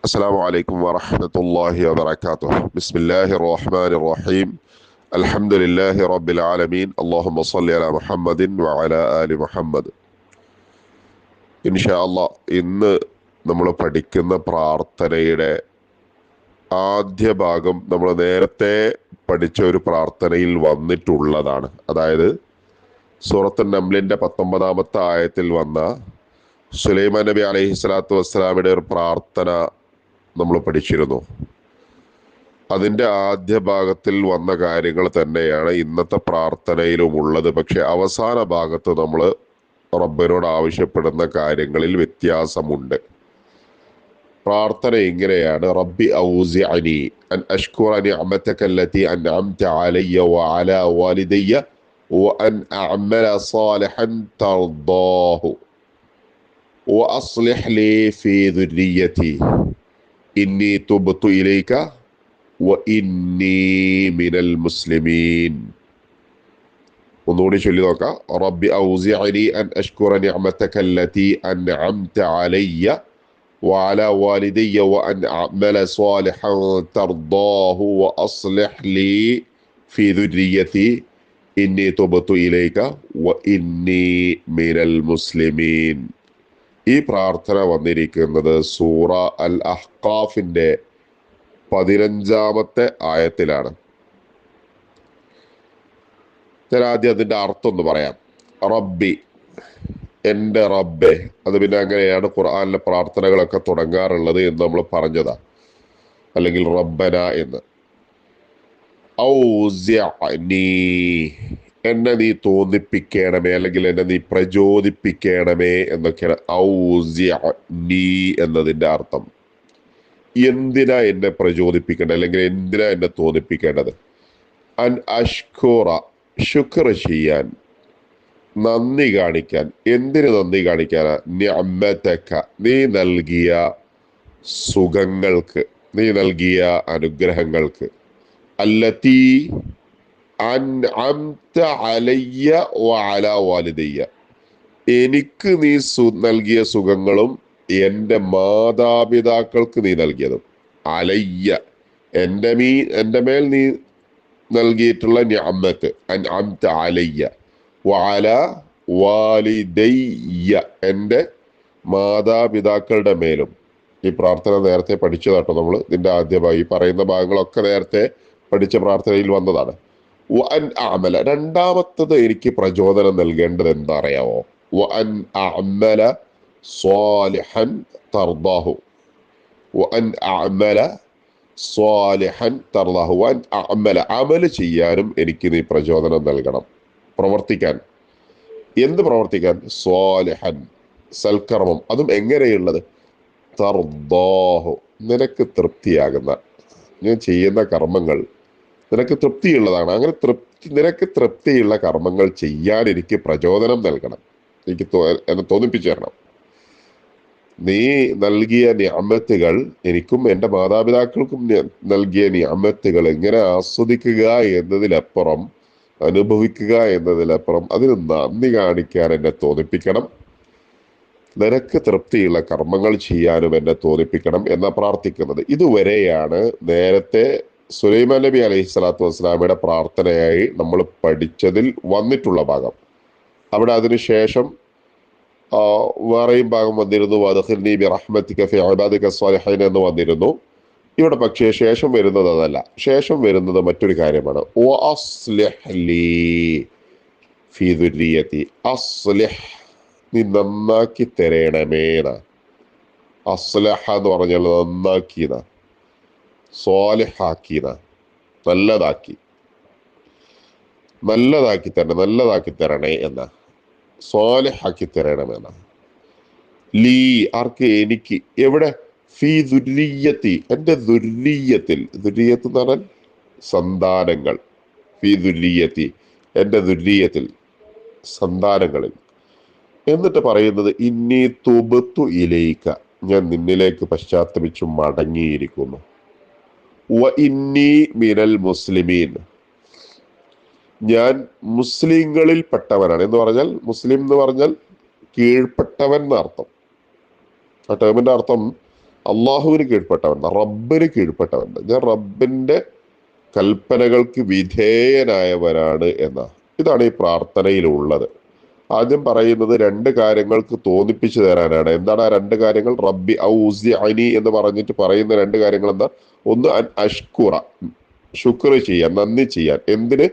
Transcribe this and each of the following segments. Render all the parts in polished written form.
السلام عليكم ورحمة الله وبركاته. بسم الله الرحمن الرحيم. الحمد لله رب العالمين. اللهم صل على محمد وعلى آل محمد. ഇൻഷാ അല്ലാ ഇന്ന് നമ്മൾ പഠിക്കുന്ന പ്രാർത്ഥനയുടെ ആദ്യ ഭാഗം നമ്മൾ നേരത്തെ പഠിച്ച ഒരു പ്രാർത്ഥനയിൽ വന്നിട്ടുള്ളതാണ്. അതായത് സൂറത്തുൽ നംലിന്റെ 19-ാമത്തെ ആയത്തിൽ വന്ന സുലൈമാൻ നബി അലൈഹി സ്വലാത്തു വസ്സലാമിയുടെ ഒരു പ്രാർത്ഥന നമ്മൾ പഠിച്ചിരുന്നു. അതിൻ്റെ ആദ്യ ഭാഗത്തിൽ വന്ന കാര്യങ്ങൾ തന്നെയാണ് ഇന്നത്തെ പ്രാർത്ഥനയിലും ഉള്ളത്. പക്ഷെ അവസാന ഭാഗത്ത് നമ്മൾ റബ്ബിനോട് ആവശ്യപ്പെടുന്ന കാര്യങ്ങളിൽ വ്യത്യാസമുണ്ട്. പ്രാർത്ഥന ഇങ്ങനെയാണ്: റബ്ബി ഔസിഅനി അൻ അഷ്കുറ നിഅമതക അല്ലതി അൻഅംത അലയ്യ വഅലാ വാലിദയ്യ വഅൻ അഅമല സാലിഹൻ തർദാഹു വഅസ്ലിഹ് ലീ ഫീ ദുർരിയ്യതി ഇന്നി തുബ്തു ഇലൈക വഇന്നി മിനൽ മുസ്ലിമീൻ. ഒന്നുകൂടി ചൊല്ലി നോക്കാം. റബ്ബി ഔസിഅനി അൻ അഷ്കുറ നിഅമതക അല്ലതി അൻഅംത അലയ്യ വഅലാ വാലിദയ്യ വഅൻ അഅമല സാലിഹൻ തർദാഹു വഅസ്ലിഹ് ലീ ഫീ ദുർരിയ്യതി ഇന്നി തുബ്തു ഇലൈക വഇന്നി മിനൽ മുസ്ലിമീൻ. ഈ പ്രാർത്ഥന വന്നിരിക്കുന്നത് സൂറ അൽ അഹ്ഖാഫിന്റെ 15-ാമത്തെ ആയത്തിലാണ്. ഞാൻ ആദ്യം അതിന്റെ അർത്ഥം ഒന്ന് പറയാം. റബ്ബി, എൻ്റെ റബ്ബെ. അത് പിന്നെ അങ്ങനെയാണ് ഖുർആനിലെ പ്രാർത്ഥനകളൊക്കെ തുടങ്ങാറുള്ളത് എന്ന് നമ്മൾ പറഞ്ഞതാ, അല്ലെങ്കിൽ റബ്ബന എന്ന്. ഔസിഅനി, എന്നെ നീ തോന്നിപ്പിക്കണമേ, അല്ലെങ്കിൽ എന്നെ നീ പ്രചോദിപ്പിക്കണമേ എന്നൊക്കെയാണ് ഔസിഅനി എന്നതിൻ്റെ അർത്ഥം. എന്തിനാ എന്നെ പ്രചോദിപ്പിക്കേണ്ടത്, അല്ലെങ്കിൽ എന്തിനാ എന്നെ തോന്നിപ്പിക്കേണ്ടത്? അൻ അഷ്കുറ, ശുക്ർ ചെയ്യാൻ, നന്ദി കാണിക്കാൻ. എന്തിന് നന്ദി കാണിക്കാനാ? നിഅമതക, നീ നൽകിയ സുഖങ്ങൾക്ക്, നീ നൽകിയ അനുഗ്രഹങ്ങൾക്ക്. അല്ലതി അൻഅംത അലയ്യ വഅലാ വാലിദയ്യ, എനിക്ക് നീ നൽകിയ സുഖങ്ങളും എൻ്റെ മാതാപിതാക്കൾക്ക് നീ നൽകിയതും. അലയ്യ, എൻ്റെ മേൽ നീ നൽകിയിട്ടുള്ള നിഅമത്ത്. അൻഅംത അലയ്യ വഅലാ വാലിദയ്യ, എൻ്റെ മാതാപിതാക്കളുടെ മേലും. ഈ പ്രാർത്ഥന നേരത്തെ പഠിച്ചതാട്ടോ നമ്മൾ. ഇതിൻ്റെ ആദ്യ ഭാഗം, ഈ പറയുന്ന ഭാഗങ്ങളൊക്കെ നേരത്തെ പഠിച്ച പ്രാർത്ഥനയിൽ വന്നതാണ്. വഅൻ അഅമല, രണ്ടാമത്തത് എനിക്ക് പ്രചോദനം നൽകേണ്ടത് എന്താ അറിയാമോ? വഅൻ അഅമല സ്വാലിഹൻ തർദാഹു, വഅൻ അഅമല സ്വാലിഹൻ തർദാഹു, വഅൻ അഅമല, അമല് ചെയ്യാനും എനിക്ക് നീ പ്രചോദനം നൽകണം. പ്രവർത്തിക്കാൻ. എന്ത് പ്രവർത്തിക്കാൻ? സ്വാലിഹൻ, സൽക്കർമ്മം. അതും എങ്ങനെയുള്ളത്? തർദാഹു, നിനക്ക് തൃപ്തിയാകുന്ന, ഞാൻ ചെയ്യുന്ന കർമ്മങ്ങൾ നിനക്ക് തൃപ്തിയുള്ളതാണ്. അങ്ങനെ നിനക്ക് തൃപ്തിയുള്ള കർമ്മങ്ങൾ ചെയ്യാൻ എനിക്ക് പ്രചോദനം നൽകണം, എനിക്ക് എന്നെ തോന്നിപ്പിച്ചു തരണം. നീ നൽകിയ നിഅമത്തുകൾ, എനിക്കും എൻ്റെ മാതാപിതാക്കൾക്കും നൽകിയ നിഅമത്തുകൾ എങ്ങനെ ആസ്വദിക്കുക എന്നതിലപ്പുറം, അനുഭവിക്കുക എന്നതിലപ്പുറം അതിന് നന്ദി കാണിക്കാൻ എന്നെ തോന്നിപ്പിക്കണം. നിനക്ക് തൃപ്തിയുള്ള കർമ്മങ്ങൾ ചെയ്യാനും എന്നെ തോന്നിപ്പിക്കണം എന്ന പ്രാർത്ഥിക്കുന്നത്. ഇതുവരെയാണ് നേരത്തെ സുലൈമാൻ നബി അലൈഹി സ്വലാത്തു വസ്സലാമയുടെ പ്രാർത്ഥനയായി നമ്മൾ പഠിച്ചതിൽ വന്നിട്ടുള്ള ഭാഗം. അവിടെ അതിനുശേഷം വേറെയും ഭാഗം വന്നിരുന്നു. വദ്ഖിൽനി ബിറഹ്മതിക ഫി ഇബാദിക സ്വാലിഹീൻ എന്ന് വന്നിരുന്നു. ഇവിടെ പക്ഷേ ശേഷം വരുന്നത് അതല്ല. ശേഷം വരുന്നത് മറ്റൊരു കാര്യമാണ്. വഅസ്ലിഹ് ലീ ഫീ ദുർരിയതി, അസ്ലിഹ്, നീ നന്നാക്കി തരണമേന. അസ്ലഹ എന്ന് പറഞ്ഞാൽ നന്നാക്കിന, സ്വാലിഹാക്കിന, നല്ലതാക്കി, നല്ലതാക്കി തരണം, നല്ലതാക്കി തരണേ എന്ന, സ്വാലിഹാക്കി തരണമെന്ന. ലീ, ആർക്ക്? എനിക്ക്. എവിടെ? ഫീ ദുർരിയത്തി, എൻ്റെ ദുർരിയത്തിൽ. ദുർരിയത്ത് എന്ന് പറഞ്ഞാൽ സന്താനങ്ങൾ. ഫീ ദുർരിയത്തി, എൻ്റെ ദുർരിയത്തിൽ, സന്താനങ്ങളിൽ. എന്നിട്ട് പറയുന്നത് ഇന്നി തുബ്തു ഇലൈക, ഞാൻ നിന്നിലേക്ക് പശ്ചാത്തപിച്ചു മടങ്ങിയിരിക്കുന്നു. വ ഇന്നി മിനൽ മുസ്ലിമീൻ, ഞാൻ മുസ്ലിങ്ങളിൽ പെട്ടവനാണ്. എന്ന് പറഞ്ഞാൽ, മുസ്ലിം എന്ന് പറഞ്ഞാൽ കീഴ്പ്പെട്ടവൻ എന്നർത്ഥം. ആ ടേമിന്റെ അർത്ഥം അള്ളാഹുവിന് കീഴ്പ്പെട്ടവൻ, റബ്ബിന് കീഴ്പ്പെട്ടവൻ. ഞാൻ റബ്ബിന്റെ കൽപ്പനകൾക്ക് വിധേയനായവരാണ് എന്ന ഇതാണ് ഈ പ്രാർത്ഥനയിലുള്ളത്. ആദ്യം പറയുന്നത് രണ്ട് കാര്യങ്ങൾക്ക് തോന്നിപ്പിച്ചു തരാനാണ്. എന്താണ് ആ രണ്ട് കാര്യങ്ങൾ? റബ്ബി ഔസിഅനി എന്ന് പറഞ്ഞിട്ട് പറയുന്ന രണ്ട് കാര്യങ്ങൾ എന്താ? ഒന്ന് അൻ അഷ്കുറ, ശുക്ർ ചെയ്യാൻ, നന്ദി ചെയ്യാൻ. എന്തിന്?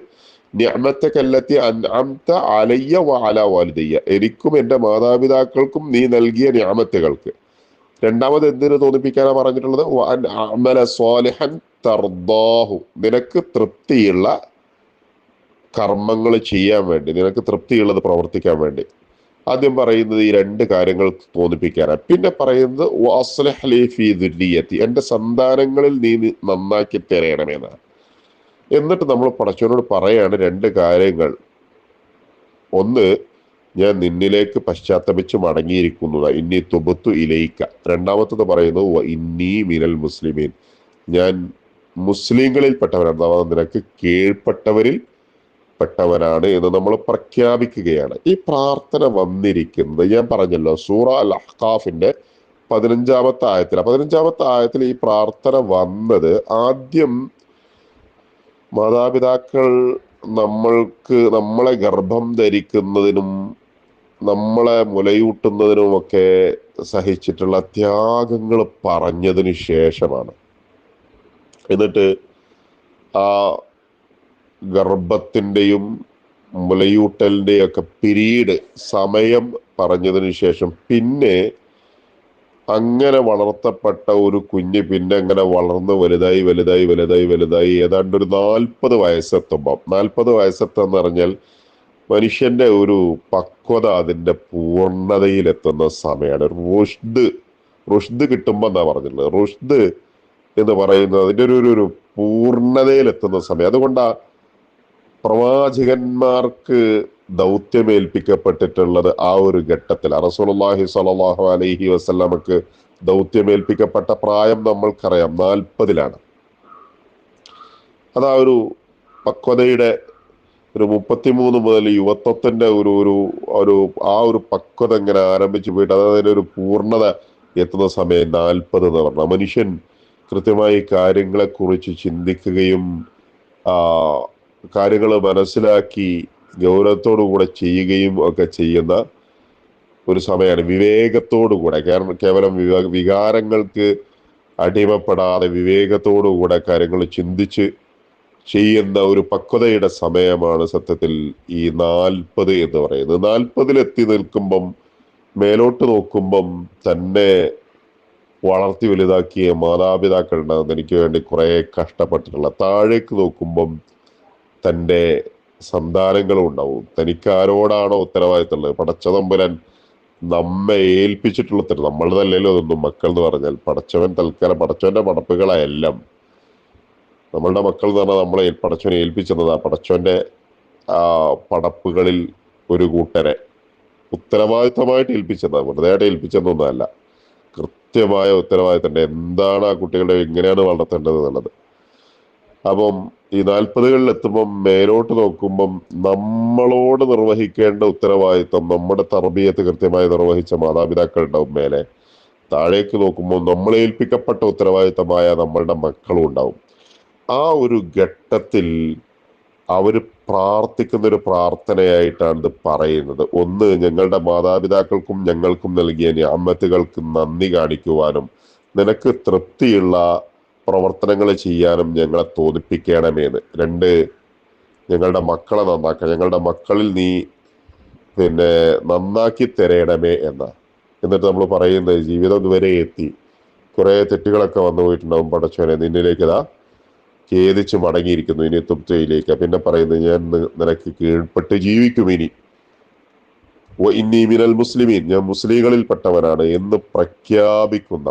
നിഅമത്തകല്ലത്തി അൻഅംത അലയ്യ വഅല വാലിദയ്യ, എനിക്കും എൻ്റെ മാതാപിതാക്കൾക്കും നീ നൽകിയ നിഅമത്തുകൾക്ക്. രണ്ടാമത് എന്തിനു തോന്നിപ്പിക്കാനാ പറഞ്ഞിട്ടുള്ളത്? വഅൻ അഅമല സ്വാലിഹൻ തർദാഹു, നിനക്ക് തൃപ്തിയുള്ള കർമ്മങ്ങൾ ചെയ്യാൻ വേണ്ടി, നിനക്ക് തൃപ്തിയുള്ളത് പ്രവർത്തിക്കാൻ വേണ്ടി. ആദ്യം പറയുന്നത് ഈ രണ്ട് കാര്യങ്ങൾ തോന്നിപ്പിക്കാനാണ്. പിന്നെ പറയുന്നത് വഅസ്ലിഹ് ലീ ഫീ ദുർരിയത്തി, എൻ്റെ സന്താനങ്ങളിൽ നീ നന്നാക്കി തരയണമെന്നാണ്. എന്നിട്ട് നമ്മൾ പടച്ചവനോട് പറയാണ് രണ്ട് കാര്യങ്ങൾ. ഒന്ന്, ഞാൻ നിന്നിലേക്ക് പശ്ചാത്തപിച്ച് മടങ്ങിയിരിക്കുന്നതാ, ഇന്നി തുബത്തു ഇലൈക്ക. രണ്ടാമത്തത് പറയുന്നത് ഇന്നി മിനൽ മുസ്ലിമീൻ, ഞാൻ മുസ്ലിങ്ങളിൽ പെട്ടവനാണ്, അഥവാ നിനക്ക് കീഴ്പ്പെട്ടവരിൽ പെട്ടവനാണ് എന്ന് നമ്മൾ പ്രഖ്യാപിക്കുകയാണ്. ഈ പ്രാർത്ഥന വന്നിരിക്കുന്നത് ഞാൻ പറഞ്ഞല്ലോ സൂറ അൽ അഹ്ഖാഫിന്റെ 15-ാമത്തെ ആയത്തിൽ. 15-ാമത്തെ ആയത്തിൽ ഈ പ്രാർത്ഥന വന്നത് ആദ്യം മാതാപിതാക്കൾ നമ്മളെ ഗർഭം ധരിക്കുന്നതിനും നമ്മളെ മുലയൂട്ടുന്നതിനുമൊക്കെ സഹിച്ചിട്ടുള്ള ത്യാഗങ്ങൾ പറഞ്ഞതിന് ശേഷമാണ്. എന്നിട്ട് ആ ഗർഭത്തിൻ്റെയും മുലയൂട്ടലിൻ്റെയും ഒക്കെ പീരീഡ്, സമയം പറഞ്ഞതിന് ശേഷം പിന്നെ അങ്ങനെ വളർത്തപ്പെട്ട ഒരു കുഞ്ഞ് പിന്നെ അങ്ങനെ വളർന്ന് വലുതായി വലുതായി വലുതായി വലുതായി ഏതാണ്ട് ഒരു 40 വയസ്സെത്തുമ്പം, 40 വയസ്സെത്തെന്ന് പറഞ്ഞാൽ മനുഷ്യന്റെ ഒരു പക്വത അതിന്റെ പൂർണ്ണതയിലെത്തുന്ന സമയമാണ്. റുഷ്ദ് കിട്ടുമ്പോൾ എന്നാ പറഞ്ഞിട്ടുള്ളത്. റുഷ്ദ് എന്ന് പറയുന്നത് അതിന്റെ ഒരു പൂർണ്ണതയിലെത്തുന്ന സമയം. അതുകൊണ്ടാ പ്രവാചകന്മാർക്ക് ദൗത്യമേൽപ്പിക്കപ്പെട്ടിട്ടുള്ളത് ആ ഒരു ഘട്ടത്തിലാണ്. റസൂലുള്ളാഹി സ്വല്ലല്ലാഹു അലൈഹി വസല്ലമക്ക് ദൗത്യമേൽപ്പിക്കപ്പെട്ട പ്രായം നമ്മൾക്കറിയാം, 40-ലാണ്. അതാ ഒരു പക്വതയുടെ ഒരു 33 മുതൽ യുവത്വത്തിന്റെ ഒരു ഒരു ഒരു ആ ഒരു പക്വത ഇങ്ങനെ ആരംഭിച്ചു പോയിട്ട് അതായത് ഒരു പൂർണ്ണത എത്തുന്ന സമയം 40 എന്ന് പറഞ്ഞാൽ മനുഷ്യൻ കൃത്യമായി കാര്യങ്ങളെക്കുറിച്ച് ചിന്തിക്കുകയും കാര്യങ്ങൾ മനസ്സിലാക്കി ഗൗരവത്തോടുകൂടെ ചെയ്യുകയും ഒക്കെ ചെയ്യുന്ന ഒരു സമയമാണ്. വിവേകത്തോടുകൂടെ, കേവലം വികാരങ്ങൾക്ക് അടിമപ്പെടാതെ വിവേകത്തോടുകൂടെ കാര്യങ്ങൾ ചിന്തിച്ച് ചെയ്യുന്ന ഒരു പക്വതയുടെ സമയമാണ് സത്യത്തിൽ ഈ 40 എന്ന് പറയുന്നത്. 40-ലെത്തി നിൽക്കുമ്പം മേലോട്ട് നോക്കുമ്പം തന്നെ വളർത്തി വലുതാക്കിയ മാതാപിതാക്കളുണ്ടാകും, എനിക്ക് വേണ്ടി കുറെ കഷ്ടപ്പെട്ടിട്ടുള്ള. താഴേക്ക് നോക്കുമ്പം തൻ്റെ സന്താനങ്ങളും ഉണ്ടാവും. തനിക്ക് ആരോടാണോ ഉത്തരവാദിത്തമുള്ളത്, പടച്ചതമ്പുരാൻ നമ്മെ ഏൽപ്പിച്ചിട്ടുള്ള ഉത്തരവ്, നമ്മളതല്ലല്ലോ അതൊന്നും മക്കൾ എന്ന് പറഞ്ഞാൽ. പടച്ചവൻ തൽക്കാലം പടച്ചവന്റെ പടപ്പുകളെല്ലാം നമ്മളുടെ മക്കൾ എന്ന് പറഞ്ഞാൽ നമ്മളെ പടച്ചവനെ ഏൽപ്പിച്ചെന്നതാ. പടച്ചവന്റെ പടപ്പുകളിൽ ഒരു കൂട്ടരെ ഉത്തരവാദിത്തമായിട്ട് ഏൽപ്പിച്ചതാ, വെറുതെ ഏൽപ്പിച്ചെന്നൊന്നുമല്ല. കൃത്യമായ ഉത്തരവാദിത്തം എന്താണ് ആ കുട്ടികളുടെ എങ്ങനെയാണ് വളർത്തേണ്ടത് എന്നുള്ളത്. അപ്പം ഈ 40-കളിൽ എത്തുമ്പം മേലോട്ട് നോക്കുമ്പം നമ്മളോട് നിർവഹിക്കേണ്ട ഉത്തരവാദിത്തം, നമ്മുടെ തർബിയത്ത് കൃത്യമായി നിർവഹിച്ച മാതാപിതാക്കൾ ഉണ്ടാവും മേലെ. താഴേക്ക് നോക്കുമ്പോൾ നമ്മളെ ഏൽപ്പിക്കപ്പെട്ട ഉത്തരവാദിത്തമായ നമ്മളുടെ മക്കളും ഉണ്ടാവും. ആ ഒരു ഘട്ടത്തിൽ അവർ പ്രാർത്ഥിക്കുന്ന ഒരു പ്രാർത്ഥനയായിട്ടാണ് ഇത് പറയുന്നത്. ഒന്ന്, ഞങ്ങളുടെ മാതാപിതാക്കൾക്കും ഞങ്ങൾക്കും നൽകിയ നിഅമത്തുകൾക്ക് നന്ദി കാണിക്കുവാനും നിനക്ക് തൃപ്തിയുള്ള പ്രവർത്തനങ്ങൾ ചെയ്യാനും ഞങ്ങളെ തോന്നിപ്പിക്കണമേന്ന്. രണ്ട്, ഞങ്ങളുടെ മക്കളെ നന്നാക്കാൻ, ഞങ്ങളുടെ മക്കളിൽ നീ നന്നാക്കി തരയണമേ എന്ന. എന്നിട്ട് നമ്മൾ പറയുന്നത് ജീവിതം ഇതുവരെ എത്തി, കുറെ തെറ്റുകളൊക്കെ വന്നു പോയിട്ടുണ്ടാവും, പടച്ചവനെ നിന്നിലേക്ക് ഇതാ ഖേദിച്ച് മടങ്ങിയിരിക്കുന്നു, ഇനി തുബ്തയിലേക്ക്. പിന്നെ പറയുന്നത് ഞാൻ നിനക്ക് കീഴ്പ്പെട്ട് ജീവിക്കും, ഇനി ഇന്നി മിനൽ മുസ്ലിമീൻ, ഞാൻ മുസ്ലിങ്ങളിൽ പെട്ടവനാണ് എന്ന് പ്രഖ്യാപിക്കുന്ന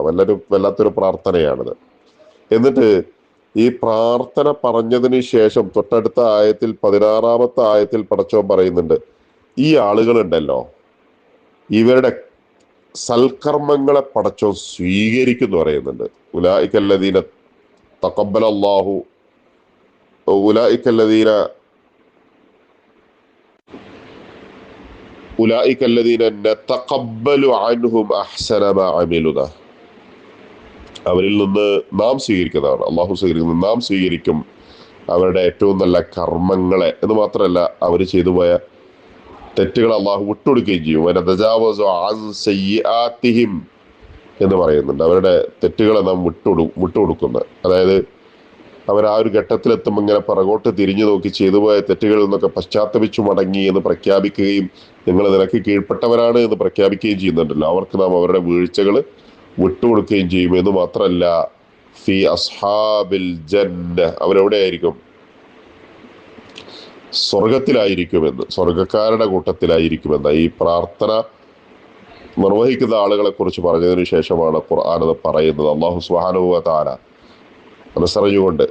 വല്ലാത്തൊരു പ്രാർത്ഥനയാണിത്. എന്നിട്ട് ഈ പ്രാർത്ഥന പറഞ്ഞതിന് ശേഷം തൊട്ടടുത്ത ആയത്തിൽ 16-ാമത്തെ ആയത്തിൽ പടച്ചവൻ പറയുന്നുണ്ട്, ഈ ആളുകളുണ്ടല്ലോ ഇവരുടെ സൽക്കർമ്മങ്ങളെ പടച്ചവൻ സ്വീകരിക്കുന്നു പറയുന്നുണ്ട്. ഉലൈകല്ലദീന തഖബ്ബലല്ലാഹു ഉലൈകല്ലദീന നതഖബ്ബലു അൻഹും അഹ്സന മാ അമിലുന. അവരിൽ നിന്ന് നാം സ്വീകരിക്കുന്നതാണ്. അള്ളാഹു സ്വീകരിക്കുന്നത് നാം സ്വീകരിക്കും അവരുടെ ഏറ്റവും നല്ല കർമ്മങ്ങളെ എന്ന് മാത്രമല്ല, അവർ ചെയ്തു പോയ തെറ്റുകൾ അള്ളാഹു വിട്ടുകൊടുക്കുകയും ചെയ്യും. എന്ന് പറയുന്നുണ്ട്. അവരുടെ തെറ്റുകളെ നാം വിട്ടുകൊടുക്കുന്നത്. അതായത് അവർ ആ ഒരു ഘട്ടത്തിലെത്തുമ്പോൾ ഇങ്ങനെ പുറകോട്ട് തിരിഞ്ഞു നോക്കി ചെയ്തു പോയ തെറ്റുകളിൽ നിന്നൊക്കെ പശ്ചാത്തപിച്ചു മടങ്ങി എന്ന് പ്രഖ്യാപിക്കുകയും നിങ്ങൾ നിനക്ക് കീഴ്പ്പെട്ടവരാണ് എന്ന് പ്രഖ്യാപിക്കുകയും ചെയ്യുന്നുണ്ടല്ലോ. അവർക്ക് നാം അവരുടെ വീഴ്ചകൾ വിട്ടുകൊടുക്കുകയും ചെയ്യും. എന്ന് മാത്രമല്ല, ഫി അസ്ഹാബിൽ ജന്ന, അവരെവിടെ ആയിരിക്കും? സ്വർഗത്തിലായിരിക്കുമെന്ന്, സ്വർഗക്കാരുടെ കൂട്ടത്തിലായിരിക്കുമെന്ന് ഈ പ്രാർത്ഥന നിർവഹിക്കുന്ന ആളുകളെ കുറിച്ച് പറഞ്ഞതിന് ശേഷമാണ് ഖുർആൻ അത് പറയുന്നത്. അല്ലാഹു സുബ്ഹാനഹു വ തആല മനസ്സറിഞ്ഞുകൊണ്ട്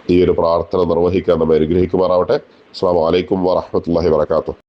ഈ ഒരു പ്രാർത്ഥന നിർവഹിക്കാൻ നമ്മെ അനുഗ്രഹിക്കുമാറാവട്ടെ. അസ്സലാമു അലൈക്കും വറഹ്മത്തുള്ളാഹി വബറകാതുഹു.